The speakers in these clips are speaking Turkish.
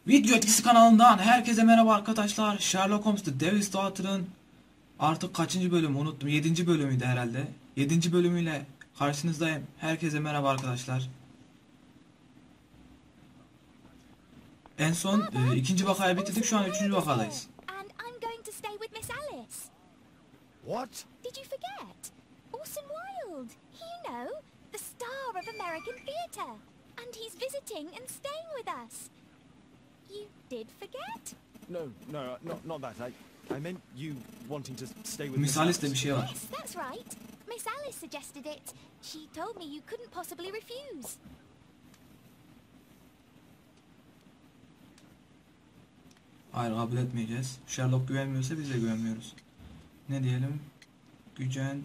Video etkisi kanalından herkese merhaba arkadaşlar. Sherlock Holmes The Devil's Daughter'ın artık kaçıncı bölümü unuttum. 7. bölümüydü herhalde. 7. bölümüyle karşınızdayım. Herkese merhaba arkadaşlar. En son ikinci vakayı bitirdik. Şu an 3. vakadayız. What? Did you forget? Orson Wilde, you know, the star of American theatre. And he's visiting and staying with us. You did forget? No, not that. I meant you wanting to stay with Miss Alice de bir şey var. Yes, that's right. Miss Alice suggested it. She told me you couldn't possibly refuse. Hayır, kabul etmeyeceğiz. Sherlock güvenmiyorsa biz de güvenmiyoruz. Ne diyelim? Gücen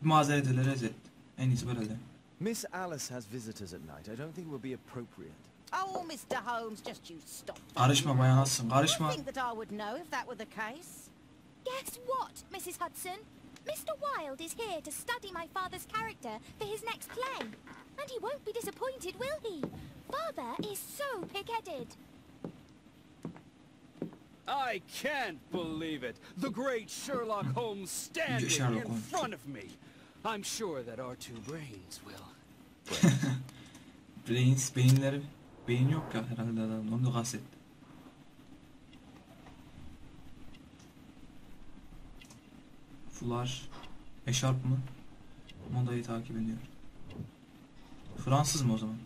mazeret eder rezet. En iyisi böyle. Miss Alice has visitors at night. I don't think it would be appropriate. Oh, Mr. Holmes, just you stop. Karışma bayan Hudson, karışma. I think that I would know if that were the case. Guess what, Mrs. Hudson? Mr. Wilde is here to study my father's character for his next play. And he won't be disappointed, will he? Father is so pig-headed. I can't believe it. The great Sherlock Holmes standing in front of me. I'm sure that our two brains will. Beyinleri, beyin yok ya herhalde adamın, onu da kastetti. Fular, eşarp mı? Modayı takip ediyor. Fransız mı o zaman?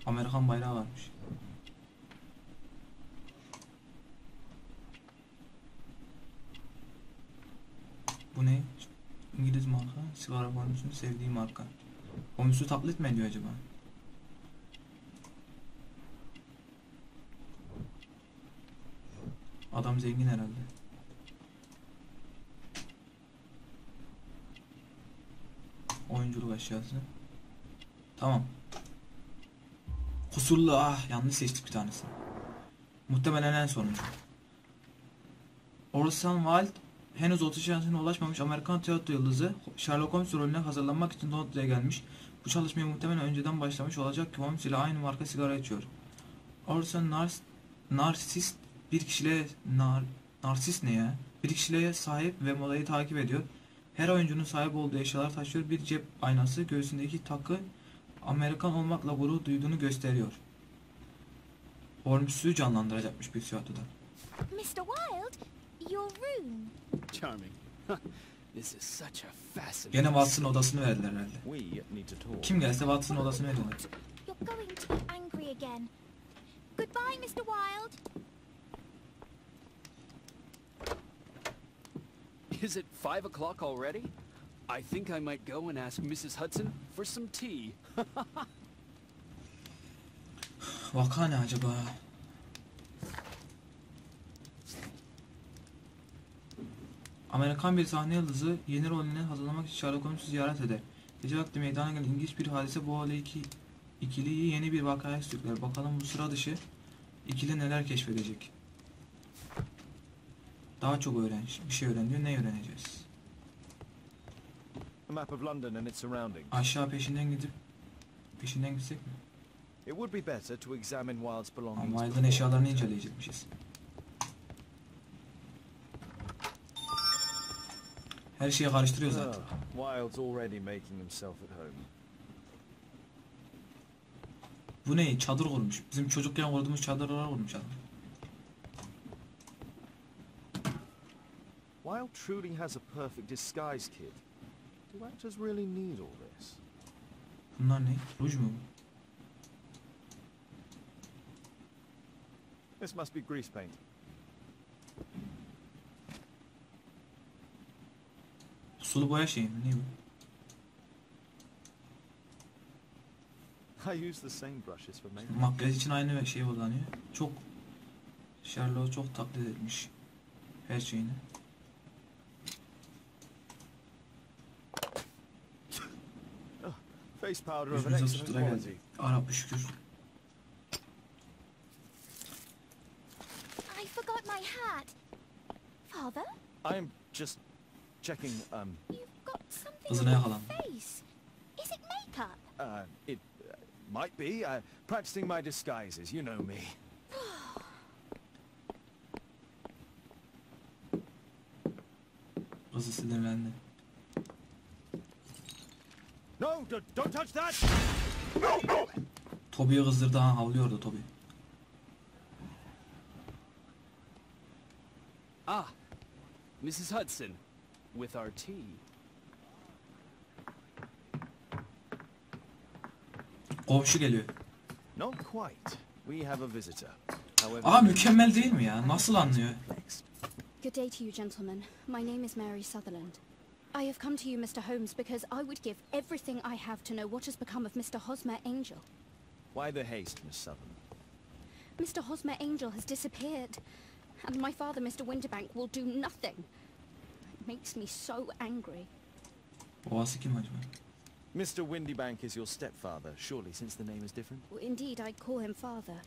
Amerikan bayrağı varmış. Bu ne? İngiliz marka, sigara Holmes'un sevdiği marka. Holmes'u taklit mi ediyor acaba? Adam zengin herhalde. Oyunculuk eşyası. Tamam. Kusurlu, yanlış seçtik bir tanesini. Muhtemelen en sonuncu. Orson Wilde henüz 30 yaşına ulaşmamış Amerikan tiyatro yıldızı Sherlock Holmes rolüne hazırlanmak için Londra'ya gelmiş. Bu çalışmaya muhtemelen önceden başlamış olacak ki Holmes ile aynı marka sigara içiyor. Orson narsist bir kişiliğe narsist ne ya? Bir kişiliğe sahip ve modayı takip ediyor. Her oyuncunun sahip olduğu eşyalar taşıyor. Bir cep aynası, göğsündeki takı Amerikan olmakla gurur duyduğunu gösteriyor. Holmes'u canlandıracakmış bir tiyatroda. Mr. Wilde, your room. Charming. This is such a fascinating. Gene Watson odasını verdiler herhalde. Kim gelse Watson odasını veriyorlar. You're going to be angry again. Goodbye, Mr. Wilde. Is it 5 o'clock already? I think I might go and ask Mrs. Hudson for some tea. Vaka ne acaba? Amerikan bir sahne yıldızı yeni rolüne hazırlamak için Sherlock Holmes'u ziyaret eder. Gece vakti meydana gelen ilginç bir hadise bu olay ikiliyi yeni bir vakaya sürükler. Bakalım bu sıra dışı ikili neler keşfedecek. Daha çok bir şey öğreniyor. Ne öğreneceğiz? Aşağı peşinden gitsek mi? Wilde'ın eşyalarını inceleyecekmişiz. Her şeyi karıştırıyor zaten. Bu ne? Çadır kurmuş. Bizim çocukken kurduğumuz çadırlar kurmuş adam. Wilde truly has a perfect disguise kit. Do actors really need all this? Bunlar ne? Ruj mu? This must be grease paint. Sulu boya şey mi? Ne bu? I use the same brushes for makeup. Makyaj için aynı şeyi kullanıyor. Çok Sherlock'u çok taklit etmiş. Her şeyini. Face powder of an Yüzümüze excellent sustura quality. geldi. Arap şükür. I forgot my hat. Father? I am just checking. You've got something Hızına on your yakalandı. face. Is it makeup? It Might be. Practicing my disguises, you know me. Kızı sinirlendi. No, don't touch that! Toby'yi kızdırdı, ha, havlıyordu Toby. Ah, Mrs. Hudson, with our tea. Komşu geliyor. Not quite. We have a visitor. Aa, mükemmel değil mi ya? Nasıl anlıyor? Good day to you, gentlemen. My name is Mary Sutherland. I have come to you, Mr. Holmes, because I would give everything I have to know what has become of Mr. Hosmer Angel. Why the haste, Miss Sutherland? Mr. Hosmer Angel has disappeared, and my father, Mr. Winterbank, will do nothing. It makes me so angry. Babası kim acaba? Mr. Windybank is your stepfather, surely, since the name is different? Indeed, I call him father,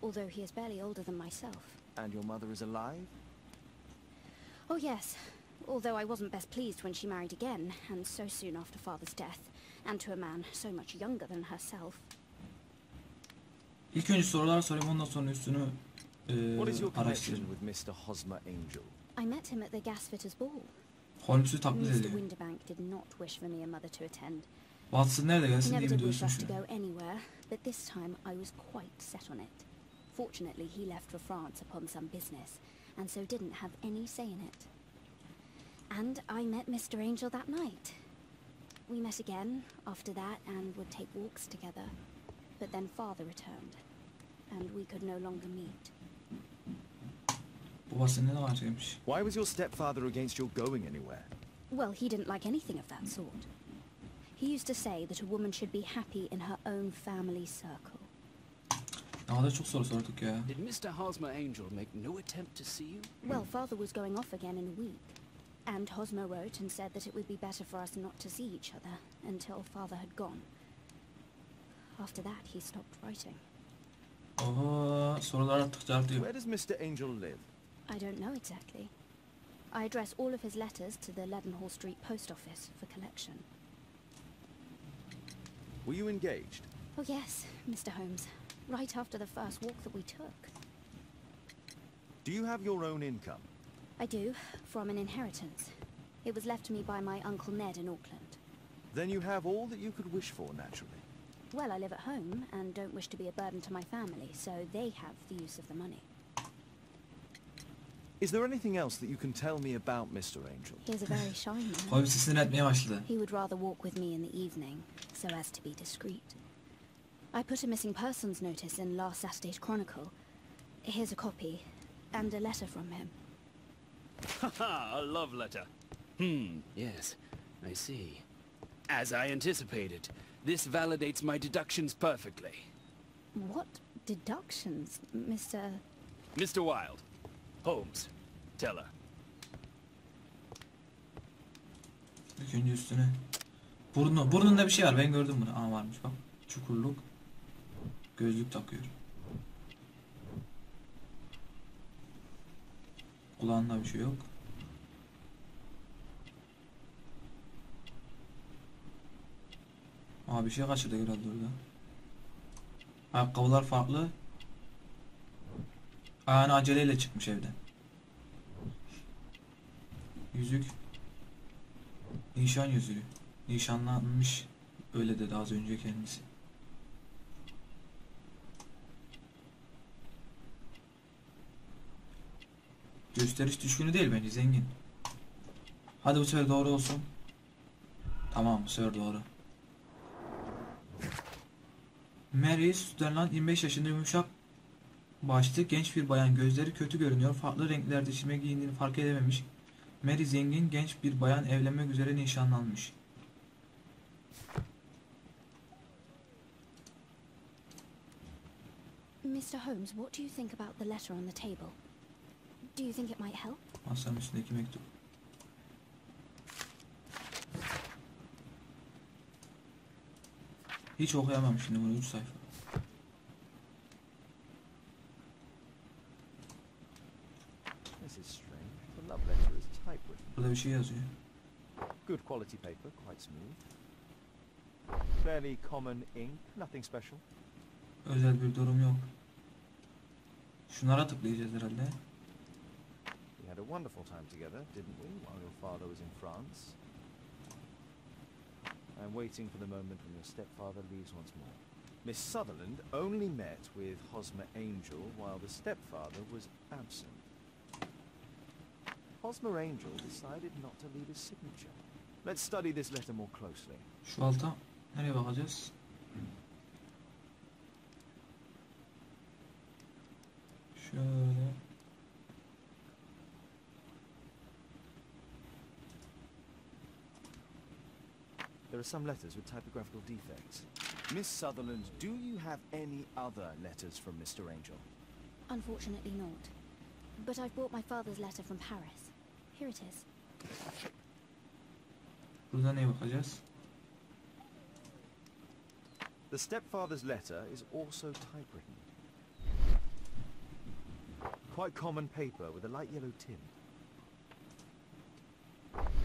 although he is barely older than myself. And your mother is alive? Oh yes, although I wasn't best pleased when she married again, and so soon after father's death, and to a man so much younger than herself. İlk önce sorular sorayım, ondan sonra üstünü What is your connection araştırayım. with Mr. Hosmer Angel? I met him at the gasfitter's ball. Holmes'u taklit Mr. ediyor. Winterbank did not wish for me a mother to attend. Watson nerede He gelsin never diye did mi wish diyorsun us to şu? go anywhere, but this time I was quite set on it. Fortunately, he left for France upon some business, and so didn't have any say in it. And I met Mr. Angel that night. We met again after that and would take walks together. But then father returned, and we could no longer meet. Babası ne var şeymiş? Why was your stepfather against your going anywhere? Well, he didn't like anything of that sort. He used to say that a woman should be happy in her own family circle. Ne kadar çok soru sorduk ya. Did Mr. Hosmer Angel make no attempt to see you? Well, father was going off again in a week. And Hosmer wrote and said that it would be better for us not to see each other until father had gone. After that, he stopped writing. Oho, sorular arttıkça artıyor. Where does Mr. Angel live? I don't know exactly. I address all of his letters to the Leadenhall Street post office for collection. Were you engaged? Oh yes, Mr. Holmes. Right after the first walk that we took. Do you have your own income? I do, from an inheritance. It was left to me by my Uncle Ned in Auckland. Then you have all that you could wish for, naturally. Well, I live at home and don't wish to be a burden to my family, so they have the use of the money. Is there anything else that you can tell me about Mr. Angel? He is a very shy man. Holmes'u sinir etmeye başladı. He would rather walk with me in the evening, so as to be discreet. I put a missing persons notice in last Saturday's Chronicle. Here's a copy, and a letter from him. Haha, a love letter. Yes, I see. As I anticipated, this validates my deductions perfectly. What deductions, Mr. Mr. Wilde, Holmes, tell her. İlk önce üstüne. Burnunda bir şey var, ben gördüm bunu. Aa, varmış bak. Çukurluk. Gözlük takıyor. Kulağında bir şey yok. Aa, bir şey kaçırdı herhalde orada. Ayakkabılar farklı. Yani aceleyle çıkmış evden. Yüzük. Nişan yüzüğü. Nişanlanmış. Öyle dedi az önce kendisi. Gösteriş düşkünü değil bence, zengin. Hadi bu sefer doğru olsun. Tamam, bu sefer doğru. Mary Sutherland 25 yaşında, yumuşak başlı genç bir bayan, gözleri kötü görünüyor, farklı renklerde çizme giyindiğini fark edememiş. Mary zengin genç bir bayan, evlenmek üzere nişanlanmış. Mr. Holmes, what do you think about the letter on the table? Do you think it might help? Masanın üstündeki mektup. Hiç okuyamam şimdi bunu, 3 sayfa. This is strange. The love letter is typewritten. Burada bir şey yazıyor. Good quality paper, quite smooth. Fairly common ink, nothing special. Özel bir durum yok. Şunlara tıklayacağız herhalde. We had a wonderful time together, didn't we, while your father was in France? I'm waiting for the moment when your stepfather leaves once more. Miss Sutherland only met with Hosmer Angel while the stepfather was absent. Hosmer Angel decided not to leave his signature. Let's study this letter more closely. Şu alta nereye bakacağız? Şöyle. There are some letters with typographical defects. Miss Sutherland, do you have any other letters from Mr. Angel? Unfortunately not. But I've brought my father's letter from Paris. Here it is. Burada neye bakacağız? The stepfather's letter is also typewritten. Quite common paper with a light yellow tint.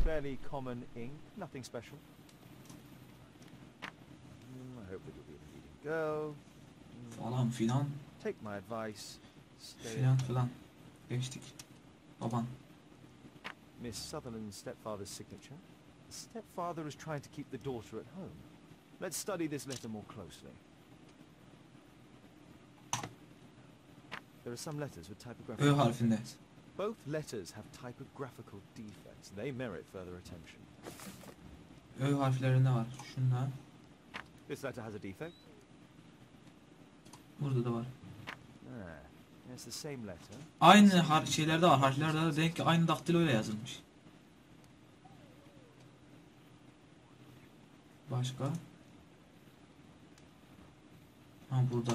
Fairly common ink, nothing special. I hope that you'll be a leading girl. Falan filan. Take my advice. Stay. Filan filan. Geçtik. Baban. Miss Sutherland's stepfather's signature. The stepfather is trying to keep the daughter at home. Let's study this letter more closely. There are some letters with typographical Ö harfinde. defects. Both letters have typographical defects. They merit further attention. Ö harflerinde var. Şunda. This letter has a defect. Burada da var. Ah, it's the same letter. Aynı şeylerde var. Harflerde de denk ki aynı daktiloyla yazılmış. Başka? Ha burada.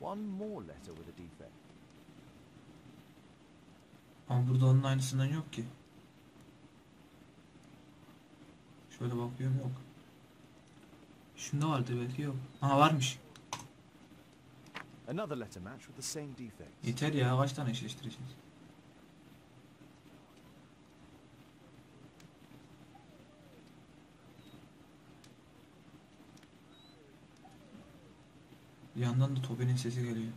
One more letter with a defect. Ama burada onun aynısından yok ki. Şöyle bakıyorum, yok. Şunda vardı belki, yok. Aha varmış. Another letter match with the same defects. Yeter ya, kaç tane eşleştireceğiz? Bir yandan da Tobi'nin sesi geliyor.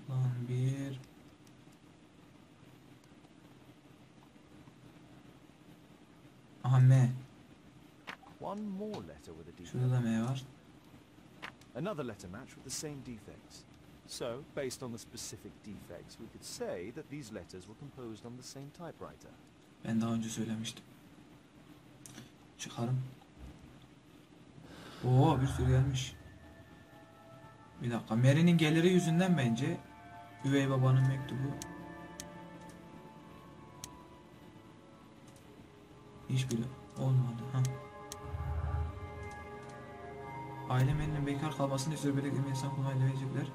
Lan bir... Aha M. One more letter with a defect. Şurada da M var. Another letter match with the same defects. So, based on the specific defects, we could say that these letters were composed on the same typewriter. Ben daha önce söylemiştim. Çıkarım. Oo, bir sürü gelmiş. Bir dakika. Mary'nin geliri yüzünden bence üvey babanın mektubu hiç bile olmadı. Ha. Aile Mary'nin bekar kalmasını istiyor. Birlikte bir insan kullanmayı verecekler.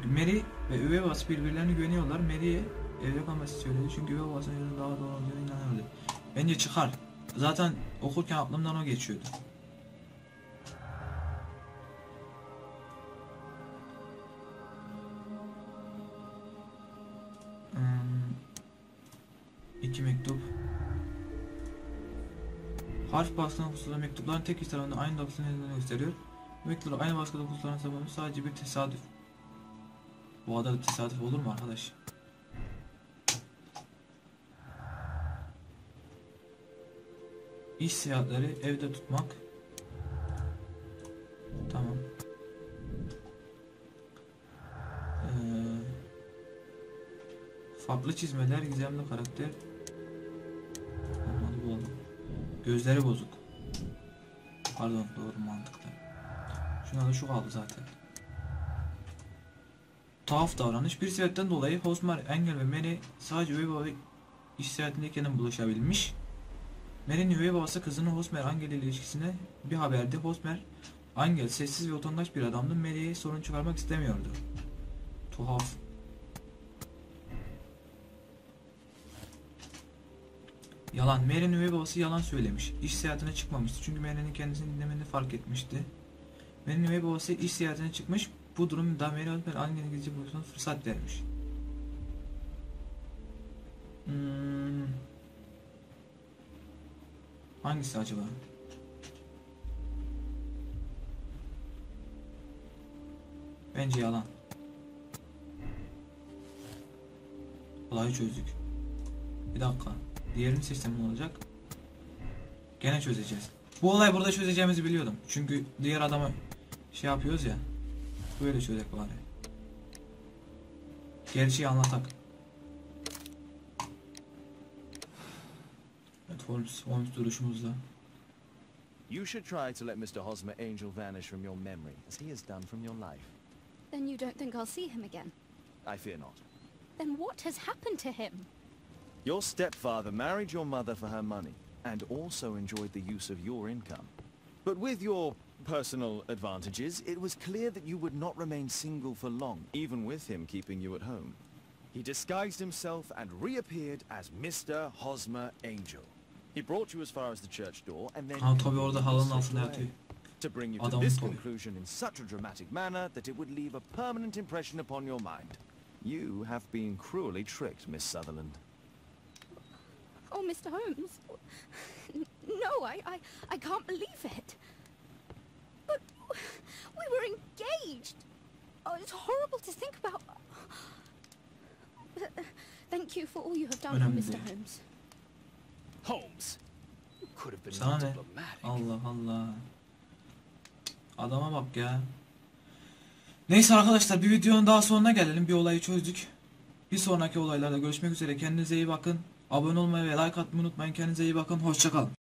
Mary ve üvey babası birbirlerine güveniyorlar. Mary'ye evde kalması söyledi. Çünkü üvey babasının yanında daha doğru olduğunu inanıyordu. Bence çıkar. Zaten okurken aklımdan o geçiyordu. İki mektup. Harf baskının hususunda mektupların tek iş tarafında aynı dokusunu yazıldığını gösteriyor. Mektuplar aynı baskıda hususlarına sabahı sadece bir tesadüf. Bu kadar tesadüf olur mu arkadaş? İş seyahatleri, evde tutmak. Tamam. Farklı çizmeler, gizemli karakter. Olmadı, bu oldu. Gözleri bozuk. Pardon, doğru, mantıklı. Şuna da şu kaldı zaten. Tuhaf davranış. Bir sebepten dolayı Hosmer, Engel ve Mary sadece üvey baba iş seyahatindeyken buluşabilmiş. Mary'nin üvey babası kızının Hosmer Angel ile ilişkisine bir haberdi. Hosmer Angel sessiz ve utangaç bir adamdı. Mary'ye sorun çıkarmak istemiyordu. Tuhaf. Yalan. Mary'nin üvey babası yalan söylemiş. İş seyahatine çıkmamıştı. Çünkü Mary'nin kendisini dinlemediğini fark etmişti. Mary'nin üvey babası iş seyahatine çıkmış. Bu durum Damat'ı öğretmen aynı İngilizce bulmasına fırsat vermiş. Hangisi acaba? Bence yalan. Olayı çözdük. Bir dakika. Diğerini seçsem ne olacak? Gene çözeceğiz. Bu olayı burada çözeceğimizi biliyordum. Çünkü diğer adamı şey yapıyoruz ya. Böyle çözecek bari. Gerçeği anlatak. Evet, Holmes duruşumuzda. You should try to let Mr. Hosmer Angel vanish from your memory, as he has done from your life. Then you don't think I'll see him again? I fear not. Then what has happened to him? Your stepfather married your mother for her money, and also enjoyed the use of your income. But with your personal advantages, it was clear that you would not remain single for long, even with him keeping you at home. He disguised himself and reappeared as Mr. Hosmer Angel. He brought you as far as the church door, and then Tabii orada halının altında yatıyor. to bring you to Adamın this tabii. conclusion in such a dramatic manner that it would leave a permanent impression upon your mind. You have been cruelly tricked, Miss Sutherland. Oh, Mr. Holmes. No, I can't believe it. But we were engaged. Oh, it's horrible to think about. Thank you for all you have done for Önemli Mr. değil. Holmes. Holmes. Could have been Sana more ne? diplomatic. Allah Allah. Adama bak ya. Neyse arkadaşlar, bir videonun daha sonuna gelelim. Bir olayı çözdük. Bir sonraki olaylarda görüşmek üzere. Kendinize iyi bakın. Abone olmayı ve like atmayı unutmayın. Kendinize iyi bakın. Hoşça kalın.